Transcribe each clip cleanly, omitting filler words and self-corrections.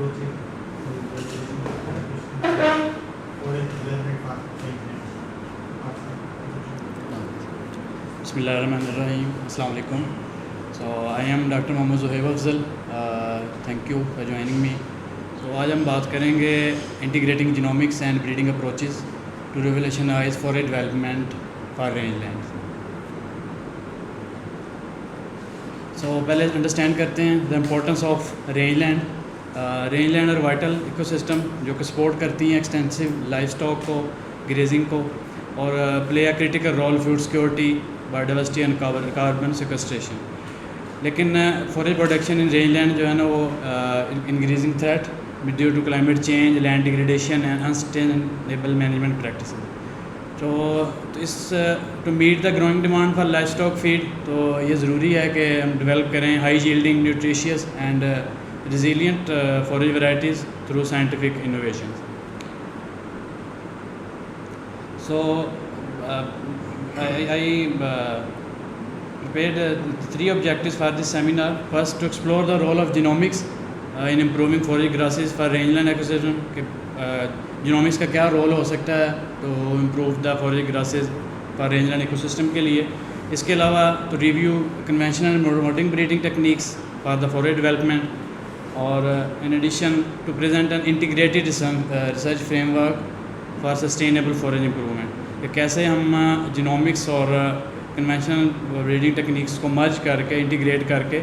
approaching to the forest development for maintenance. Bismillahirrahmanirrahim. Assalamu alaikum. So I am Dr. Mohammad Zohaib Afzal. Thank you for joining me. So आज हम बात करेंगे integrating genomics and breeding approaches to revolutionize forest development for rangelands. So पहले understand करते हैं the importance of rangeland. रेंजलैंड और vital ecosystem जो कि सपोर्ट करती हैं एक्सटेंसिव लाइफ स्टॉक को, ग्रेजिंग को, और play a critical role food security, biodiversity and carbon sequestration. लेकिन फॉरेस्ट प्रोटेक्शन इन रेंजलैंड जो है ना वो increasing threat due to climate change, land degradation and unsustainable management practices. तो इस to meet the growing demand for livestock feed, तो ये ज़रूरी है कि हम डेवलप करें high yielding, nutritious and resilient forage varieties through scientific innovations. So I prepared 3 objectives for this seminar. First, to explore the role of genomics in improving forage grasses for rangeland ecosystem. Genomics का क्या रोल हो सकता है तो improve the forage grasses for rangeland ecosystem के लिए. इसके अलावा to review conventional and modern breeding techniques for the forage development. और in addition to present an integrated research framework for sustainable forage improvement, कि कैसे हम जीनोमिक्स और conventional breeding techniques को मर्ज करके, इंटीग्रेट करके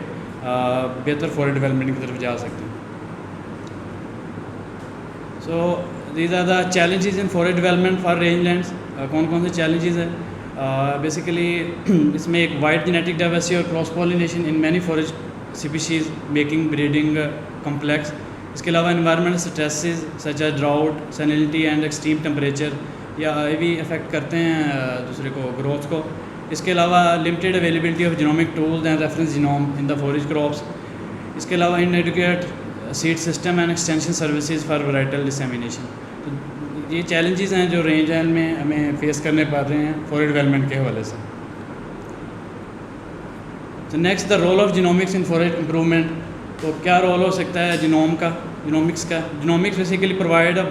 बेहतर फॉरेज डेवलपमेंट की तरफ जा सकते हैं. So these are the challenges in forage development for rangelands. कौन कौन से चैलेंजेस हैं? बेसिकली इसमें एक वाइड जेनेटिक डाइवर्सिटी और cross pollination in many forage species making breeding complex. इसके अलावा environmental stresses such as drought, salinity and extreme temperature, या ये भी अफेक्ट करते हैं दूसरे को, ग्रोथ को. इसके अलावा limited availability of genomic tools and reference genome in the forest crops. इसके अलावा inadequate seed system and extension services for varietal dissemination. तो ये चैलेंजेस हैं जो रेंज में हमें फेस करने पड़ रहे हैं फॉरेस्ट डेवलपमेंट के हवाले से. तो next, the role of genomics in forest improvement. तो क्या रोल हो सकता है जीनोमिक्स का? Genomics basically provide a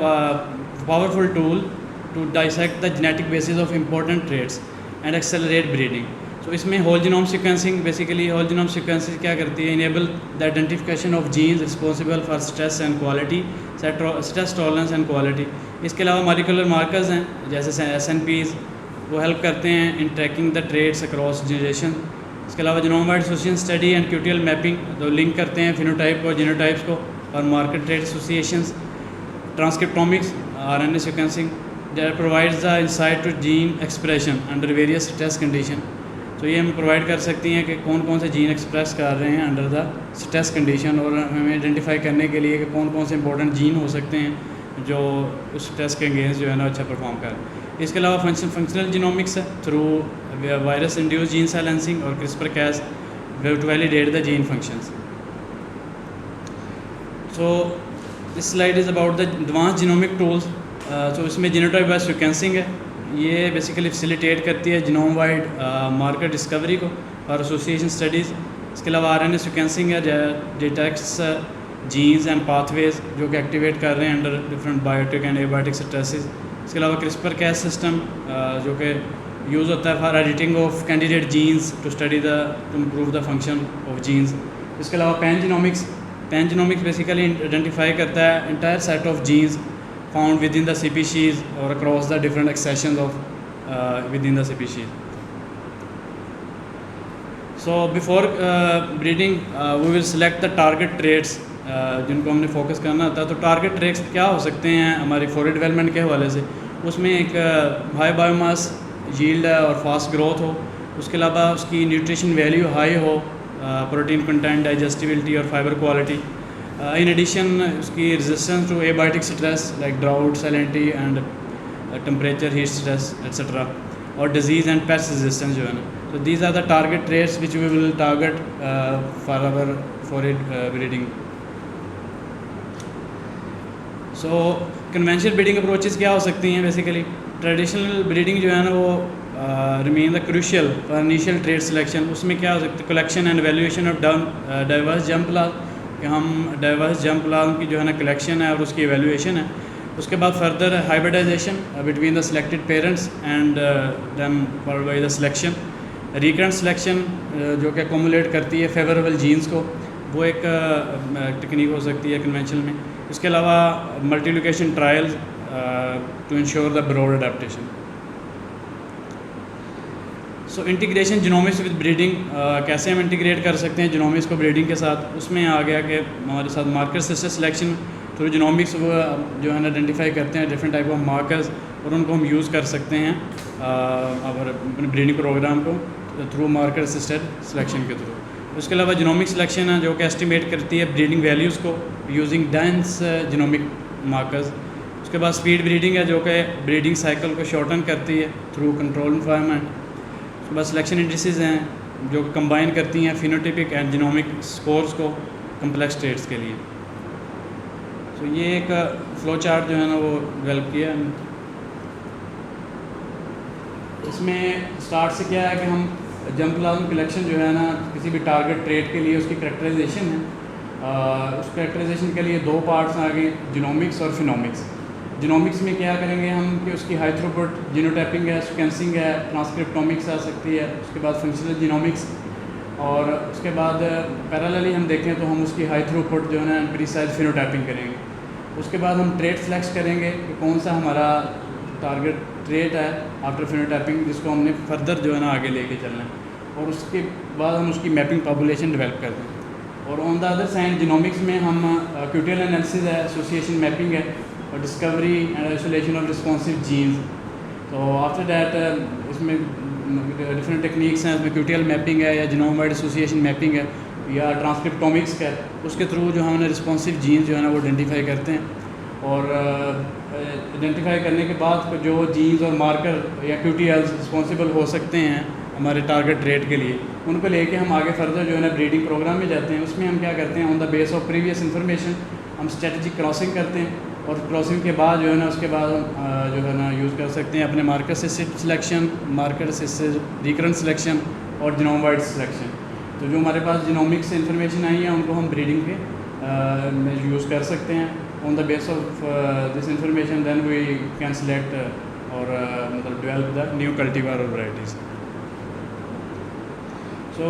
powerful tool to dissect the genetic basis of important traits and accelerate breeding. तो इसमें whole genome sequencing, basically whole genome sequencing क्या करती है? Enable the identification of genes responsible for stress and quality, stress tolerance and quality. इसके अलावा molecular markers हैं जैसे SNPs, वो हेल्प करते हैं in tracking the traits across generation. इसके अलावा genome wide association study and QTL mapping, तो लिंक करते हैं फिनोटाइप और जीनोटाइप्स को और market trait associations. Transcriptomics, RNA sequencing, that provides the insight to gene expression under various stress condition. तो ये हम प्रोवाइड कर सकती हैं कि कौन कौन से जीन एक्सप्रेस कर रहे हैं अंडर द स्ट्रेस कंडीशन, और हमें आइडेंटिफाई करने के लिए कि कौन कौन से इंपॉर्टेंट जीन हो सकते हैं जो उस स्ट्रेस के अगेंस्ट जो है ना अच्छा परफॉर्म कर रहे हैं. इसके अलावा फंक्शनल जीनोमिक्स है through virus induce gene silencing और CRISPR-Cas to validate the gene functions. So this slide is about the advance genomic tools. तो इसमें जीनोटाइप वाइज सीक्वेंसिंग है, ये बेसिकली फैसिलिटेट करती है जीनोम वाइड मार्कर डिस्कवरी को और एसोसिएशन स्टडीज़. इसके अलावा RNA सीक्वेंसिंग है, डिटेक्ट्स जीन्स एंड पाथवेज जो कि एक्टिवेट कर रहे हैं under different biotic and abiotic stresses. इसके अलावा CRISPR-Cas सिस्टम जो कि यूज़ होता है for editing of candidate genes to study the to improve the function of genes. इसके अलावा पैन जीनोमिक्स बेसिकली आइडेंटिफाई करता है entire set of genes found within the species और across the different accessions of within the species. So before breeding we will select the target traits जिनको हमने focus करना था. तो target traits क्या हो सकते हैं हमारी फॉरेस्ट डेवलपमेंट के हवाले से? उसमें एक हाई बायोमास यील्ड और फास्ट ग्रोथ हो, उसके अलावा उसकी न्यूट्रिशन वैल्यू हाई हो, प्रोटीन कंटेंट, डाइजेस्टिबिलिटी और फाइबर क्वालिटी. इन एडिशन उसकी resistance to abiotic stress like drought, salinity and temperature, heat stress etcetera, और डिजीज़ एंड पेस्ट रेजिस्टेंस जो है ना. तो these are the target traits which we will target for our forest breeding. So conventional breeding approaches क्या हो सकती हैं? Basically traditional breeding जो है ना वो remain the crucial for initial trade selection. उसमें क्या हो सकता है? Collection and valuation of diverse germ कि हम डाइवर्स जर्म प्लाज्म की जो है ना कलेक्शन है और उसकी एवेल्यूएशन है। उसके बाद further hybridisation between the selected parents and then followed by the selection, recurrent selection जो कि अकोमुलेट करती है फेवरेबल जीन्स को, वो एक टेक्निक हो सकती है कन्वेंशनल में। इसके अलावा multilocation trials to ensure the broad adaptation. So integration genomics with breeding, कैसे हम इंटीग्रेट कर सकते हैं जीनोमिक्स को ब्रीडिंग के साथ। उसमें आ गया कि हमारे साथ marker sister selection through genomics वो जो है ना आइडेंटिफाई करते हैं डिफरेंट टाइप ऑफ मार्कर्स, और उनको हम यूज़ कर सकते हैं अपने ब्रीडिंग प्रोग्राम को थ्रू मार्कर असिस्टेड सिलेक्शन के थ्रू। उसके अलावा जीनोमिक सिलेक्शन है जो कि एस्टिमेट करती है ब्रीडिंग वैल्यूज़ को यूजिंग डेंस जीनोमिक मार्कर्स। उसके बाद स्पीड ब्रीडिंग है जो कि ब्रीडिंग साइकिल को शॉर्टन करती है थ्रू कंट्रोल इन्वायरमेंट। उसके बाद सिलेक्शन इंडिसेस हैं जो कि कंबाइन करती हैं फिनोटिपिक एंड जीनोमिक स्कोर्स को कम्प्लेक्स स्टेट्स के लिए। तो ये एक फ्लो चार्ट जो है ना वो डेवलप किया है। इसमें स्टार्ट से क्या है कि हम जर्म प्लाज्म कलेक्शन जो है ना किसी भी टारगेट ट्रेट के लिए उसकी करेक्टराइजेशन है। उस करेक्टराइजेशन के लिए दो पार्ट्स आ गए, जीनोमिक्स और फिनोमिक्स। जीनोमिक्स में क्या करेंगे हम कि उसकी हाई थ्रूपुट जीनोटाइपिंग है, सीक्वेंसिंग है, ट्रांसक्रिप्टोमिक्स आ सकती है। उसके बाद फंक्शनल जीनोमिक्स, और उसके बाद पैरेलली हम देखें तो हम उसकी हाई थ्रूपुट जो है ना प्रीसाइज फिनोटाइपिंग करेंगे। उसके बाद हम ट्रेट सेलेक्ट करेंगे कि कौन सा हमारा टारगेट ट्रेट है आफ्टर फिनोटाइपिंग जिसको हमने फर्दर जो है ना आगे लेके चलना है, और उसके बाद हम उसकी मैपिंग पॉपुलेशन डेवलप करते हैं। और on the other side genomics में हम क्यूटियल एनालिसिस है, एसोसिएशन मैपिंग है, और discovery and isolation of responsive genes. तो आफ्टर दैट इसमें डिफरेंट टेक्निक्स हैं, इसमें क्यूटियल मैपिंग है या जीनोम वाइड एसोसिएशन मैपिंग है या ट्रांसक्रिप्टोमिक्स का है। उसके थ्रू जो हमने रिस्पॉन्सिव जीन्स जो है ना वो आइडेंटिफाई करते हैं, और आइडेंटिफाई करने के बाद जो जीन्स और मार्कर या क्यूटीएल्स रिस्पॉन्सिबल हो सकते हैं हमारे टारगेट रेट के लिए, उनको लेके हम आगे फर्दर जो है ना ब्रीडिंग प्रोग्राम में जाते हैं। उसमें हम क्या करते हैं, on the base of previous information हम स्ट्रेटजिक क्रॉसिंग करते हैं, और क्रॉसिंग के बाद जो है ना उसके बाद हम जो है ना यूज़ कर सकते हैं अपने मार्कर से सिलेक्शन, मार्कर से रिकरेंट सिलेक्शन और जीनोम वाइड सिलेक्शन। तो जो हमारे पास जीनोमिक्स से इन्फॉर्मेशन आई है उनको हम ब्रीडिंग के में यूज़ कर सकते हैं। On the base of this information then we can select और मतलब डेवलप द न्यू कल्टीवार और वैराइटीज़। सो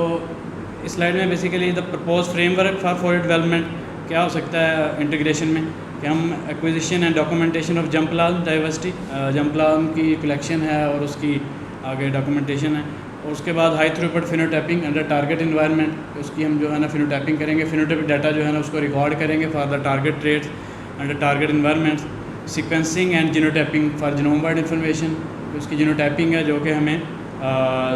इस स्लाइड में basically the propose framework for forest development क्या हो सकता है इंटीग्रेशन में, कि हम acquisition and documentation of germplasm diversity, germplasm की कलेक्शन है और उसकी आगे डॉक्यूमेंटेशन है। और उसके बाद high throughput phenotyping under target environment, उसकी हम जो है ना फिनोटाइपिंग करेंगे, फिनोटाइपिक डाटा जो है ना उसको रिकॉर्ड करेंगे for the target traits under target environment. Sequencing and genotyping for genome wide information, उसकी जीनोटाइपिंग है जो कि हमें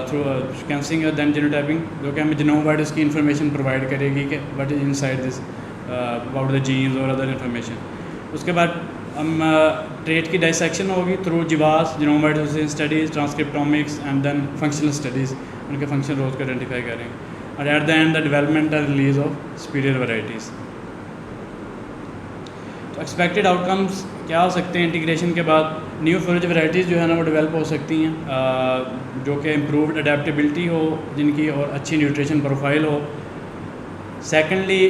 थ्रू सीक्वेंसिंग है दैन जीनोटाइपिंग जो कि हमें जीनोम वाइड उसकी इन्फॉर्मेशन प्रोवाइड करेगी कि what is inside this about the genes और अदर इन्फॉर्मेशन। उसके बाद हम ट्रेट की डाइसेक्शन होगी थ्रू जीवास, genome wide studies, transcriptomics and then functional studies, उनके फंक्शन रोज को आइडेंटिफाई करेंगे, और at the end the development and release of superior varieties. तो एक्सपेक्टेड आउटकम्स क्या हो सकते हैं इंटीग्रेशन के बाद, न्यू फॉरेस्ट वैराइटीज़ जो है ना वो डेवलप हो सकती हैं जो कि इम्प्रूव्ड अडेप्टेबिलिटी हो जिनकी, और अच्छी न्यूट्रिशन प्रोफाइल हो। सेकेंडली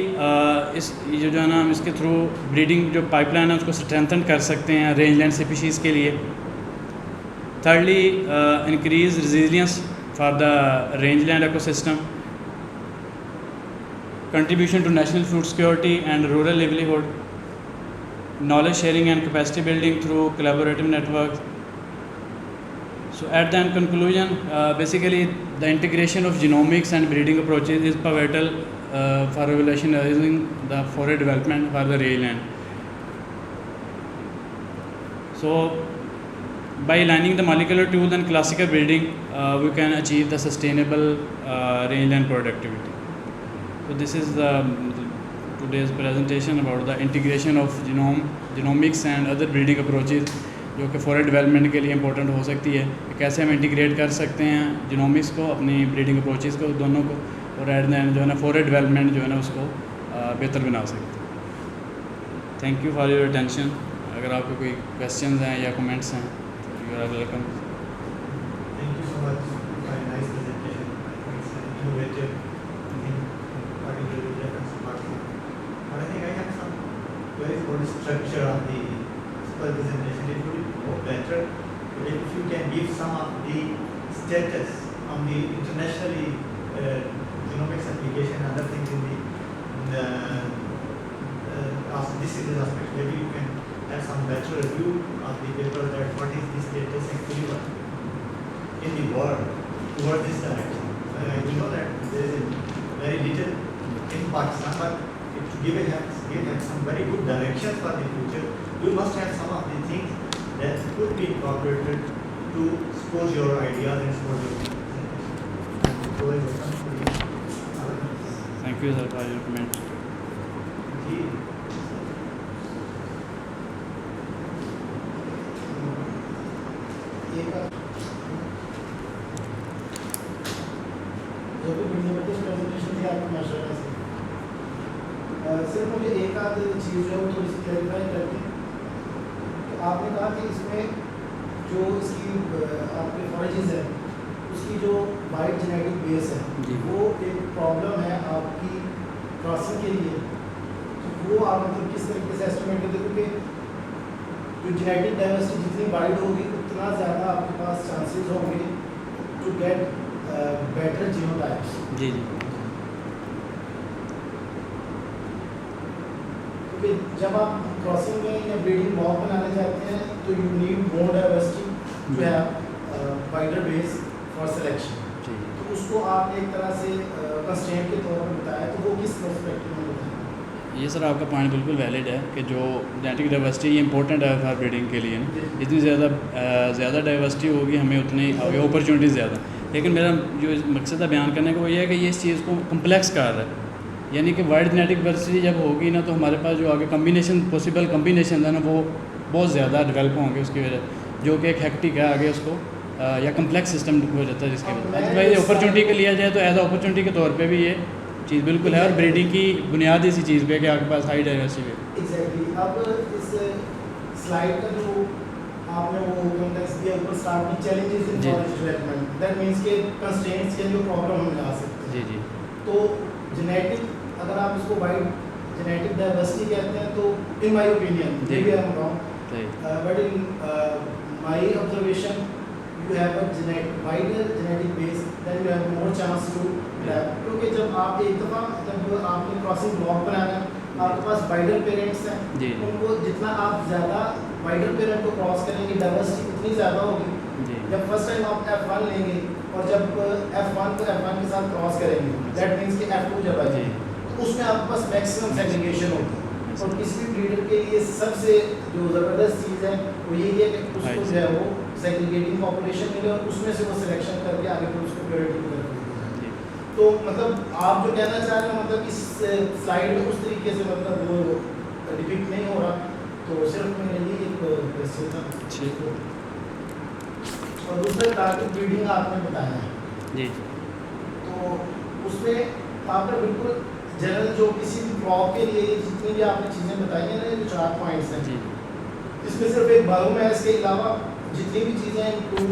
इस ये जो है ना हम इसके थ्रू ब्रीडिंग जो पाइपलाइन है उसको स्ट्रेंथन कर सकते हैं रेंजलैंड स्पीशीज़ के लिए। Thirdly increase resilience for the rangeland ecosystem, contribution to national food security and rural livelihood, knowledge sharing and capacity building through collaborative networks. So at the end conclusion, basically the integration of genomics and breeding approaches is pivotal for revolutionizing the forest development for the rangeland. So by aligning the molecular tools and classical breeding, we can achieve the sustainable rangeland productivity. So this is the today's presentation about the integration of genomics and other breeding approaches जो कि forest development के लिए important हो सकती है, कैसे हम integrate कर सकते हैं जीनोमिक्स को अपनी ब्रीडिंग अप्रोचेज़ को दोनों को, और एट द एंड जो है ना फॉरेस्ट डेवलपमेंट जो है ना उसको बेहतर बना सकते हैं। Thank you for your attention. अगर आपके कोई क्वेश्चंस हैं या कमेंट्स हैं तो you are welcome. Thank you so much for a nice presentation. It's innovative, particularly reference to but I think I have some very good structure on the spell designation. It would be more better if you can give some of the status on the internationally genomics application and other things in the this is the aspect. Maybe you can have some better review of the paper that what is the status actually in the world toward this direction. We know that there is very little in Pakistan, but to give some very good direction for the future, you must have some of the things that could be incorporated to expose your ideas and expose your things. Thank you, sir, for your comment. जो भी presentation थी आपकी माशाल्लाह से सिर्फ मुझे एक आध चीज़ जो है वो थोड़ी सी क्लैरिफाई करके कि आपने कहा कि इसमें जो इसकी आपके फॉरेजेस है उसकी जो वाइड जेनेटिक बेस है वो एक प्रॉब्लम है आपकी क्रॉसिंग के लिए, तो वो आप मतलब किस तरीके से एस्टिमेट करते, क्योंकि जो जेनेटिक डाइवर्सिटी जितनी वाइड होगी उतना ज़्यादा आपके पास चांसेस होंगे टू गेट बेटर जीनोटाइप्स। जी जी। क्योंकि जब आप क्रॉसिंग में या ब्रीडिंग ब्लॉक बनाने जाते हैं तो you need more diversity to have wider base for selection. तो उसको आपने एक तरह से कंस्ट्रेंट के तौर पर बताया, तो वो किस पर्सपेक्टिव में बताया? ये सर आपका पॉइंट बिल्कुल वैलिड है कि जो जेनेटिक डाइवर्सिटी ये इंपॉर्टेंट है फॉर ब्रीडिंग के लिए। जितनी ज़्यादा डाइवर्सिटी होगी हमें उतनी अपॉर्चुनिटीज़ ज़्यादा। लेकिन मेरा जो मकसद है बयान करने का वो ये है कि ये इस चीज़ को कम्प्लेक्स कर रहा है, यानी कि वाइड जेनेटिक डाइवर्सिटी जब होगी ना तो हमारे पास जो आगे पॉसिबल कम्बिनेशन है ना वो बहुत ज़्यादा डेवलप होंगे उसकी वजह, जो कि एक हेक्टिक है आगे उसको या कम्प्लेक्स सिस्टम हो जाता है जिसकी वजह। अदरवाइज अपॉर्चुनिटी के लिया जाए तो एज अपॉर्चुनिटी के तौर पे भी ये चीज़ बिल्कुल है, और ब्रीडिंग की बुनियादी सी चीज़ पे कि आपके पास हाई डाइवर्सिटी है। एग्जैक्टली। अब इस स्लाइड का जो आपने वो कॉन्टेक्स्ट दिया ऊपर स्टार्ट में challenges in forest development, that means के कंस्ट्रेंट्स के जो प्रॉब्लम हम ला सकते हैं। जी जी। तो जेनेटिक अगर आप इसको वाइड जेनेटिक डाइवर्सिटी कहते हैं तो in my opinion maybe I am wrong, but in my observation you have a wider genetic base, then you have more chance to grab, क्योंकि जब आप एक दफ़ा जब आपने क्रॉसिंग ब्लॉक बनाना आपके पास वाइडर पेरेंट्स हैं, उनको जितना आप ज़्यादा वाइडर पेरेंट को क्रॉस करेंगे डाइवर्सिटी उतनी ज़्यादा होगी। जब फर्स्ट टाइम आप F1 लेंगे और जब F1 को F1 के साथ क्रॉस करेंगे, दैट मीन्स कि F2 जब आ जाए तो उसमें आपके पास मैक्सिमम सेग्रीगेशन होगी। और किसी भी ब्रीडर के लिए सबसे जो ज़बरदस्त चीज़ है वो यही है कि उसको जो है वो सेग्रीगेटिंग पॉपुलेशन मिले और उसमें से वो सिलेक्शन करके आगे फिर उसको प्योरिटी की तरफ ले। तो मतलब आप जो कहना चाह रहे हो मतलब इस स्लाइड में उस तरीके से मतलब वो डिपिक्ट नहीं हो रहा, तो सिर्फ मेरे लिए एक क्वेश्चन था। और दूसरा टारगेट ब्रीडिंग आपने बताया है जी, तो उसमें आपने बिल्कुल जनरल जो किसी भी क्रॉप के लिए जितनी भी आपने चीज़ें बताई हैं ना, जो 4 पॉइंट्स हैं इसमें सिर्फ एक बायोमास के अलावा जितनी भी चीज़ें improve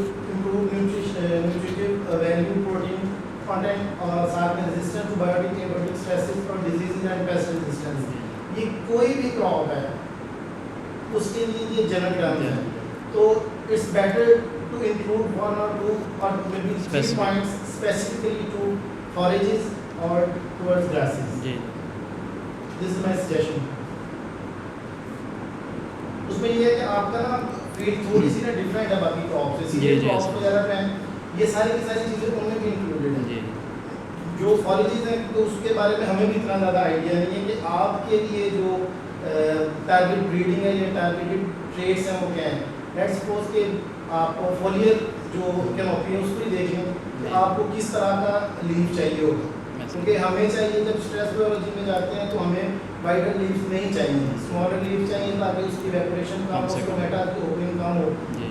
nutritive value protein content और साथ में रेजिस्टेंस टू बायोटिक एबोटिक स्ट्रेसेस और डिजीजेस एंड पेस्ट रेजिस्टेंस, ये कोई भी क्रॉप है उसके लिए ये जनरल टर्म्स हैं। तो it's better to include 1 or 2 or maybe 3 points specifically to forages or towards grasses. This is my suggestion. उसमें ये है कि आपका ना फील्ड थोड़ी सी ना डिफरेंट है बाकी क्रॉप से। सीधे क्रॉप वगैरह में ये सारी की सारी चीज़ें उनमें भी इंक्लूडेड हैं। जो फॉरेजेस हैं तो उसके बारे में हमें भी इतना ज़्यादा आइडिया नहीं है कि आपके लिए जो टारगेट ब्रीडिंग है या टारगेटेड ट्रेड्स हैं वो क्या हैं। लेट्स सपोज कि आप फोलियर जो कैनोपी है उसको ही देखें कि आपको किस तरह का लीफ चाहिए होगा, क्योंकि हमें चाहिए जब स्ट्रेस बायोलॉजी में जाते हैं तो हमें वाइडर लीव्स नहीं चाहिए, स्मॉलर लीव चाहिए ताकि उसकी इवेपोरेशन कम हो, स्टोमेटा की ओपनिंग कम हो।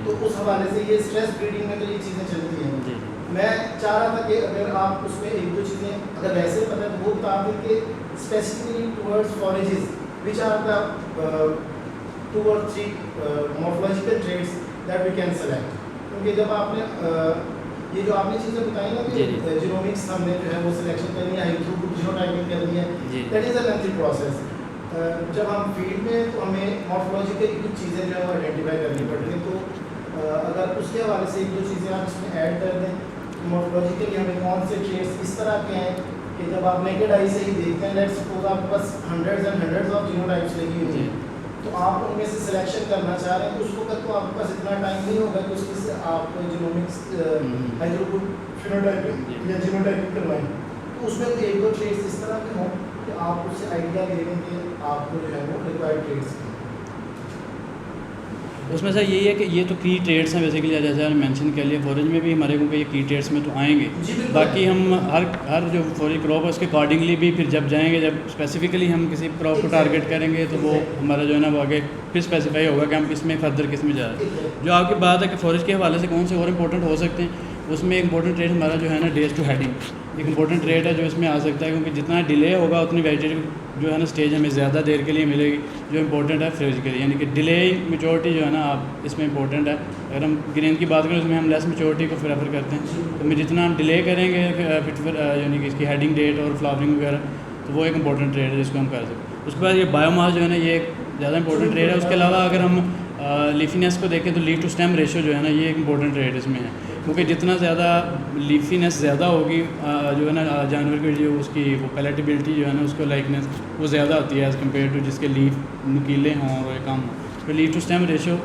तो उस हवाले से ये स्ट्रेस ब्रीडिंग में तो ये चीज़ें चलती हैं। मैं चाह रहा था कि अगर आप उसमें एक दो चीज़ें अगर वैसे पता है तो वो बता दें कि specifically towards forages which are the 2 or 3 morphological traits that we can select. क्योंकि जब आपने ये जो आपने चीज़ें बताई ना कि जीनोमिक्स हमने जो है वो सिलेक्शन करनी है, हाई थ्रूपुट जीनोटाइपिंग करनी है, that is a lengthy process. जब हम फील्ड में तो हमें मॉर्फोलॉजिकली कुछ चीज़ें जो है वो आइडेंटिफाई करनी पड़ती हैं, तो अगर उसके हवाले से एक दो चीज़ें आप इसमें ऐड कर दें, मॉर्फोलॉजिकली हमें कौन से ट्रेड्स इस तरह के हैं कि जब आप नेकेड आई से ही देखते हैं, लेट्स सपोज आपके पास hundreds and hundreds of genotypes लगी हुई हैं, तो आप उनमें से सिलेक्शन करना चाह रहे हैं, तो उस वक्त तो आपके पास इतना टाइम नहीं होगा कि उसकी से आप जीनोमिक्स हाइड्रोग्रुप फिनोटाइपिंग या जीनोटाइपिंग करवाएं, तो उसमें तो एक दो ट्रेड्स इस तरह के हों कि आप उससे आइडिया ले लें कि आपको जो है वो रिक्वायर्ड ट्रेड्स हैं। उसमें से यही है कि ये तो की ट्रेड्स हैं बेसिकली, जैसे आपने मेंशन कर लिया, फॉरेज में भी हमारे को ये की ट्रेड्स में तो आएंगे, जी बिल्कुल। बाकी हम हर जो फॉरेज क्रॉप है उसके अकॉर्डिंगली भी फिर जब जाएंगे, जब स्पेसिफिकली हम किसी क्रॉप को टारगेट करेंगे तो वो हमारा जो है ना वो आगे फिर स्पेसिफाई होगा कि हम इसमें फर्दर किस में जा रहे हैं। जो आपकी बात है कि फॉरेज के हवाले से कौन से और इम्पोर्टेंट हो सकते हैं, उसमें एक इंपॉर्टेंट ट्रेड हमारा जो है ना डेज टू हेडिंग एक इंपॉर्टेंट ट्रेड है जो इसमें आ सकता है, क्योंकि जितना डिले होगा उतनी वेजिटेटिव जो है ना स्टेज हमें ज़्यादा देर के लिए मिलेगी, जो इंपॉर्टेंट है फिजिकली, यानी कि डिले मेच्योरिटी जो है ना आप इसमें इंपॉर्टेंट है। अगर हम ग्रेन की बात करें उसमें हम लेस मेच्योरिटी को प्रेफर करते हैं, तो हमें जितना हम डिले करेंगे फिर यानी कि इसकी हेडिंग डेट और फ्लावरिंग वगैरह, तो वो एक इंपॉर्टेंट ट्रेड है जिसको हम कर सकते हैं। उसके बाद ये बायोमास जो है ना ये एक ज़्यादा इंपॉर्टेंट ट्रेड है। उसके अलावा अगर हम लीफीनेस को देखें तो लीफ टू स्टेम रेशो जो है ना ये एक इंपॉर्टेंट ट्रेड इसमें है, क्योंकि जितना ज़्यादा लीफीनेस ज़्यादा होगी जो है ना जानवर की जो उसकी वो पैलेटेबिलिटी जो है ना उसको लाइकनेस वो ज़्यादा आती है एज़ कम्पेयर टू जिसके लीफ नुकीले हों और कम हों। तो लीफ टू स्टेम रेशो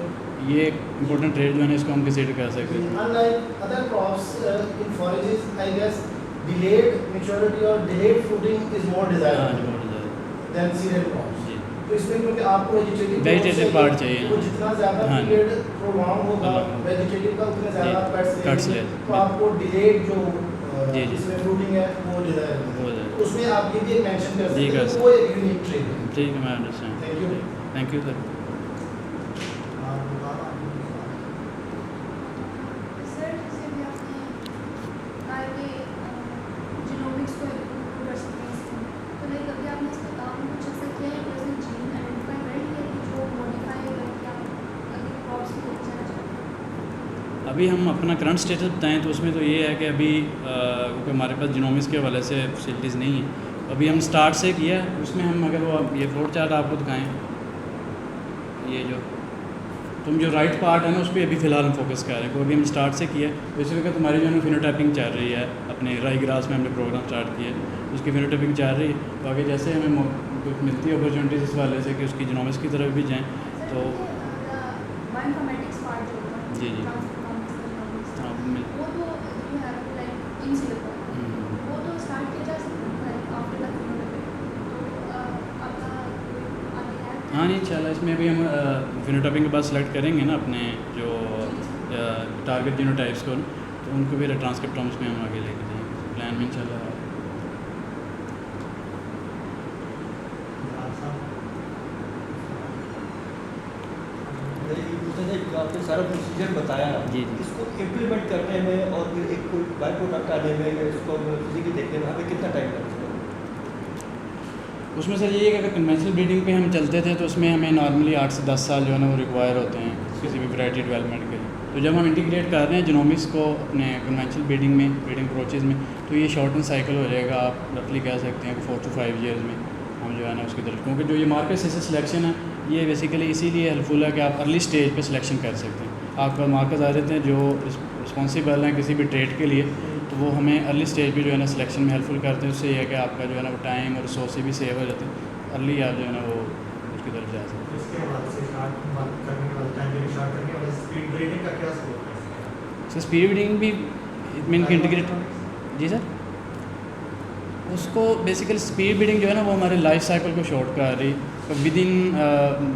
ये एक इंपॉर्टेंट ट्रेड जो है ना इसको हम कंसीडर कर सकते हैं। Unlike other crops in forages, I guess delayed maturity or delayed fruiting is more desirable than cereal crops. तो इसमें क्योंकि आपको वेजिटेटिव पार्ट चाहिए, वो जितना ज़्यादा हाँ। पीरियड प्रोलॉन्ग होगा वेजिटेटिव का उतने ज़्यादा कट्स ले, तो आपको डिलेड जो इसमें फ्रूटिंग है वो डिजायर, उसमें आप ये भी मेंशन कर सकते हैं, वो एक यूनिक ट्रेड है। ठीक है, मैं understand. Thank you sir. Sir जैसे भी आपने कहा कि जीनोमिक्स को इम्प्रूव कर सकते हैं इसमें, तो लाइक अभी आपने इसका काम कुछ ऐसा किया है कि उसने जीन आइडेंटिफाई कर लिया कि जो मॉडिफाई करके आप अगले क्रॉप्स को बेचना चाहते हैं? अभी हम अपना करंट स्टेटस बताएं तो उसमें तो ये है कि अभी क्योंकि हमारे पास जीनोमिक्स के हवाले से फैसिलिटीज़ नहीं है, अभी हम स्टार्ट से किया है। उसमें हम अगर वो ये फ्लोट चार्ट आपको दिखाएं, ये जो तुम जो राइट पार्ट है ना उस पर अभी फ़िलहाल हम फोकस कर रहे हैं, क्योंकि हम स्टार्ट से किया है। तो इसी वक्त हमारी जो है फिनोटाइपिंग चल रही है, अपने राई ग्रास में हमने प्रोग्राम स्टार्ट किया है, उसकी फिनोटाइपिंग चल रही है। तो आगे जैसे हमें कुछ मिलती है अपॉर्चुनिटीज़ इस वाले से कि उसकी जीनोमिक्स की तरफ भी जाएँ तो बायोइन्फॉर्मेटिक्स पार्ट जो होता है जी जी ट्रांसफॉर्मेशन, हाँ वो तो you have to like in silico, वो तो स्टार्ट किया जा सकता है लाइक आफ्टर द फिनोटाइपिंग, तो आपका आगे है? हाँ नहीं इंशाल्लाह इसमें भी हम फिनोटाइपिंग के बाद सेलेक्ट करेंगे ना अपने जो टारगेट जीनोटाइप्स को, तो उनको भी ट्रांसक्रिप्टोम्स में हम आगे लेके जाएंगे प्लान में इंशाल्लाह। आपने सारा प्रोसीजर बताया जी जी। इसको इम्प्लीमेंट करने में और फिर एक कोई बाय प्रोडक्ट आने में इसको फिजिकली देखने में हमें कितना टाइम लगता है? उसमें सर ये है कि अगर कन्वेंशनल ब्रीडिंग पे हम चलते थे तो उसमें हमें नॉर्मली 8 से 10 साल जो है ना वो रिक्वायर होते हैं किसी भी वैरायटी डेवलपमेंट के लिए। तो जब हम इंटीग्रेट कर रहे हैं जीनोमिक्स को अपने कन्वेंशनल ब्रीडिंग में, ब्रीडिंग अप्रोचेज़ में, तो ये शॉर्टन साइकिल हो जाएगा। आप रफली कह सकते हैं कि 4 to 5 ईयर्स में हम जो है ना उसकी तरफ, क्योंकि जो ये मार्केट से सिलेक्शन है ये बेसिकली इसीलिए हेल्पफुल है कि आप अर्ली स्टेज पे सिलेक्शन कर सकते हैं। आपका मार्केट आ जाते हैं जो रिस्पॉन्सिबल हैं किसी भी ट्रेड के लिए, तो वो हमें अर्ली स्टेज पे जो है ना सिलेक्शन में हेल्पफुल करते हैं। उससे ये है कि आपका जो है ना वो टाइम और रिसोर्स भी सेव हो जाते हैं, अर्ली आप जो है ना वो उसकी तरफ जा सकते हैं। इसके बाद से स्टार्ट करने के बाद टाइम स्टार्ट करने के बाद स्पीड ब्रीडिंग का क्या स्कोप है? सर स्पीड ब्रीडिंग भी मीन इंटीग्रेट जी सर, उसको बेसिकली स्पीड ब्रीडिंग जो है ना वो हमारे लाइफ साइकिल को शॉर्ट कर रही। तो विद इन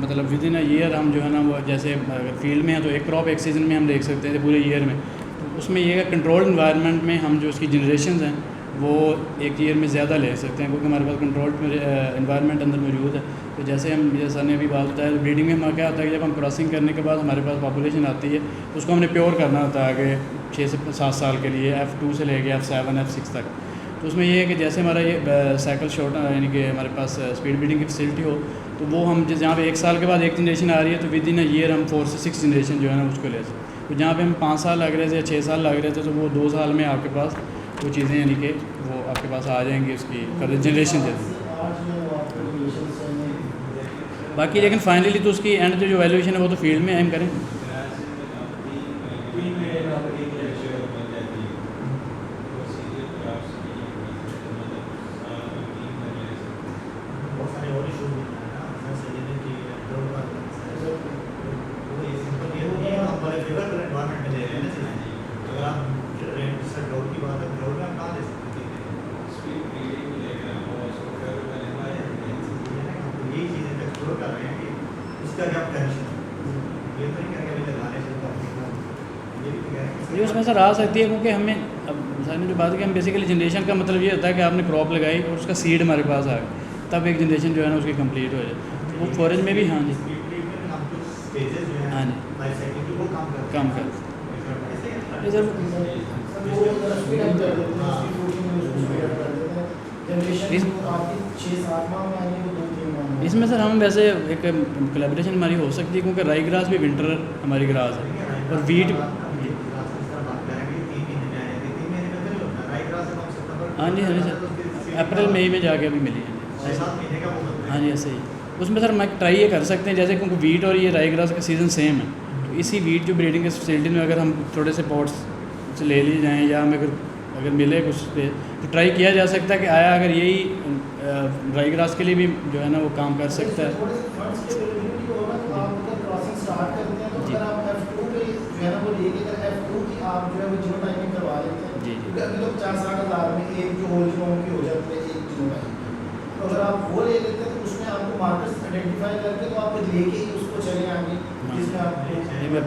मतलब विद इन अ ईयर हम जो है ना वो जैसे अगर फील्ड में है तो एक क्रॉप एक सीज़न में हम देख सकते हैं पूरे ईयर में। तो उसमें ये है कंट्रोल्ड इन्वायरमेंट में हम जो उसकी जनरेशन हैं वो एक ईयर में ज़्यादा ले सकते हैं, क्योंकि हमारे पास कंट्रोल्ड इन्वायरमेंट अंदर मौजूद है। तो जैसे हम जैसा ने अभी बात बताया, ब्रीडिंग में हमारा क्या होता है कि जब हम क्रॉसिंग करने के बाद हमारे पास पॉपुलेशन आती है उसको हमने प्योर करना होता है आगे 6 से 7 साल के लिए, F2 से लेके F7 F6 तक। तो उसमें ये है कि जैसे हमारा ये साइकिल शॉर्ट यानी कि हमारे पास स्पीड ब्रीडिंग की फैसिलिटी हो, तो वो हम जहाँ पे 1 साल के बाद एक जनरेशन आ रही है तो विद इन अ ईयर हम 4 से 6 जनरेशन जो है ना उसको ले सकते। तो जहाँ पे हम 5 साल लग रहे थे या 6 साल लग रहे थे तो वो 2 साल में आपके पास वो चीज़ें यानी कि वो आपके पास आ जाएंगी उसकी जनरेशन जैसे। बाकी लेकिन फाइनली तो उसकी एंड जो वैल्यूएशन है वो तो फील्ड में हम करें। बहुत सारे और इशू भी हैं ना, जैसे salinity, control का वो ये सिंपल ये हो गया, हम बड़े फेवर एनवायरनमेंट में दे रहे हैं ना सीमेंट। अगर आप रेंट से ड्रोन की बात है, ड्रोन में आप कहाँ दे सकते हैं? हम यही चीज़ें एक्सप्लोर कर रहे हैं कि इसका क्या पोटेंशियल है। ये तो नहीं कह रहे कि लगाने से ये भी कह रहे हैं कि ये उसमें सर आ सकती है, क्योंकि हमें अब सर ने जो बात की, हम बेसिकली जनरेशन का मतलब ये होता है कि आपने क्रॉप लगाई और उसका सीड हमारे पास आ गया, तब एक जनरेशन जो है ना उसकी कंप्लीट हो जाए। वो फॉरेज में भी हाँ जी हम कुछ स्टेजेस जो हाँ हैं जी लाइफ साइकिल की वो कम करते कम हैं। कर ये सर वो स्पीड अप कर देते हैं, उसकी फ्रूटिंग में उसको स्पीड अप कर देते हैं। जनरेशन जो आपकी 6-7 माह में आनी है वो 2-3 माह में। इसमें सर हम वैसे एक कोलैबोरेशन हमारी हो सकती है, क्योंकि राई ग्रास भी विंटर हमारी ग्रास है और वीट हाँ जी सर अप्रैल मई में जाके अभी मिली है। हाँ जी ऐसे ही उसमें सर मैं ट्राई ये कर सकते हैं, जैसे क्योंकि वीट और ये राई ग्रास का सीज़न सेम है, तो इसी वीट जो ब्रीडिंग फैसिलिटी में अगर हम थोड़े से पॉट्स से ले लिए जाएँ या हमें अगर मिले कुछ पे तो ट्राई किया जा सकता है कि आया अगर यही राई ग्रास के लिए भी जो है ना वो काम कर सकता है। थोड़े से फंड्स की अवेलेबिलिटी को होगा तो आप अगर क्रॉसिंग स्टार्ट करते हैं तो जी। अगर आप F2 पे जो है ना वो लेके अगर F2 की आप जो है वो जीनो टाइमिंग करवा लेते हैं, जी, जी। क्योंकि अभी तो 50-60 हज़ार में एक जो होल जीनो की हो जाती है एक जीनो टाइमिंग। तो अगर आप वो ले लेते हैं तो उसमें आपको मार्कर्स आइडेंटिफाई करके तो आप लेके ही उसको चले आगे जिसमें आप ये मैं